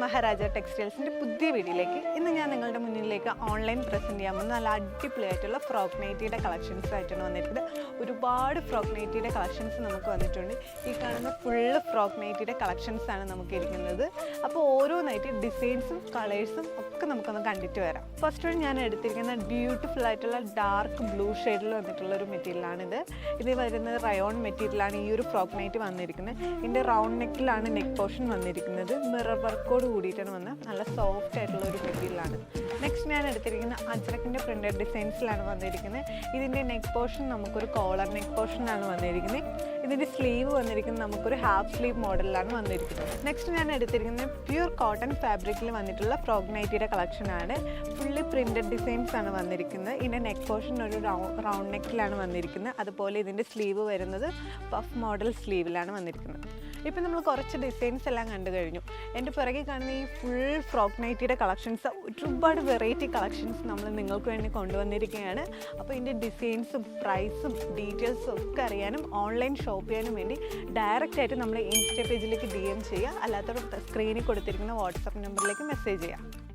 മഹാരാജ ടെക്സ്റ്റൈൽസിൻ്റെ പുതിയ വീഡിയോയിലേക്ക് ഇന്ന് ഞാൻ നിങ്ങളുടെ മുന്നിലേക്ക് ഓൺലൈൻ പ്രസൻറ്റ് ചെയ്യാൻ പോകുന്ന നല്ല അടിപൊളിയായിട്ടുള്ള ഫ്രോക്ക് നൈറ്റിയുടെ കളക്ഷൻസ് ആയിട്ടാണ് വന്നിരിക്കുന്നത്. ഒരുപാട് ഫ്രോക്ക് നൈറ്റിയുടെ കളക്ഷൻസ് നമുക്ക് വന്നിട്ടുണ്ട്. ഈ കാണുന്ന ഫുള്ള് ഫ്രോക്ക് നൈറ്റിയുടെ കളക്ഷൻസ് ആണ് നമുക്ക് ഇരിക്കുന്നത്. അപ്പോൾ ഓരോ നൈറ്റി ഡിസൈൻസും കളേഴ്സും ഒക്കെ നമുക്കൊന്ന് കണ്ടിട്ട് വരാം. ഫസ്റ്റ് ഞാൻ എടുത്തിരിക്കുന്ന ബ്യൂട്ടിഫുൾ ആയിട്ടുള്ള ഡാർക്ക് ബ്ലൂ ഷെയ്ഡിൽ വന്നിട്ടുള്ള ഒരു മെറ്റീരിയലാണിത്. ഇത് വരുന്നത് റയോൺ മെറ്റീരിയലാണ് ഈ ഒരു ഫ്രോക്ക് നൈറ്റ് വന്നിരിക്കുന്നത്. ഇതിൻ്റെ റൗണ്ട് നെക്കിലാണ് നെക്ക് പോർഷൻ വന്നിരിക്കുന്നത്. മിറർ വർക്കോട് കൂടിയിട്ടാണ് വന്നത്. നല്ല സോഫ്റ്റ് ആയിട്ടുള്ള ഒരു മെറ്റീരിയലാണ്. നെക്സ്റ്റ് ഞാൻ എടുത്തിരിക്കുന്ന അജ്രക്കിൻ്റെ പ്രിൻറ്റഡ് ഡിസൈൻസിലാണ് വന്നിരിക്കുന്നത്. ഇതിൻ്റെ നെക്ക് പോർഷൻ നമുക്കൊരു കോളർ നെക്ക് പോർഷനാണ് വന്നിരിക്കുന്നത്. ഇതിൻ്റെ സ്ലീവ് വന്നിരിക്കുന്നത് നമുക്കൊരു ഹാഫ് സ്ലീവ് മോഡലിലാണ് വന്നിരിക്കുന്നത്. നെക്സ്റ്റ് ഞാൻ എടുത്തിരിക്കുന്നത് പ്യൂർ കോട്ടൺ ഫാബ്രിക്കിൽ വന്നിട്ടുള്ള ഫ്രോക്ക് നൈറ്റിയുടെ കളക്ഷനാണ്. ഫുള്ളി പ്രിൻറ്റഡ് ഡിസൈൻസ് ആണ് വന്നിരിക്കുന്നത്. ഇതിൻ്റെ നെക്ക് പോർഷൻ ഒരു റൗണ്ട് നെക്കിലാണ് വന്നിരിക്കുന്നത്. അതുപോലെ ഇതിൻ്റെ സ്ലീവ് വരുന്നത് പഫ് മോഡൽ സ്ലീവിലാണ് വന്നിരിക്കുന്നത്. ഇപ്പം നമ്മൾ കുറച്ച് ഡിസൈൻസ് എല്ലാം കണ്ടു കഴിഞ്ഞു. എൻ്റെ പിറകെ കാണുന്ന ഈ ഫുൾ ഫ്രോക്ക് നൈറ്റിയുടെ കളക്ഷൻസ് ഒരുപാട് വെറൈറ്റി കളക്ഷൻസ് നമ്മൾ നിങ്ങൾക്ക് വേണ്ടി കൊണ്ടുവന്നിരിക്കുകയാണ്. അപ്പോൾ ഇതിൻ്റെ ഡിസൈൻസും പ്രൈസും ഡീറ്റെയിൽസും ഒക്കെ അറിയാനും ഓൺലൈൻ ഷോപ്പ് ചെയ്യാനും വേണ്ടി ഡയറക്റ്റായിട്ട് നമ്മൾ ഇൻസ്റ്റ പേജിലേക്ക് DM ചെയ്യുക. അല്ലാത്തവർ സ്ക്രീനിൽ കൊടുത്തിരിക്കുന്ന വാട്സപ്പ് നമ്പറിലേക്ക് മെസ്സേജ് ചെയ്യുക.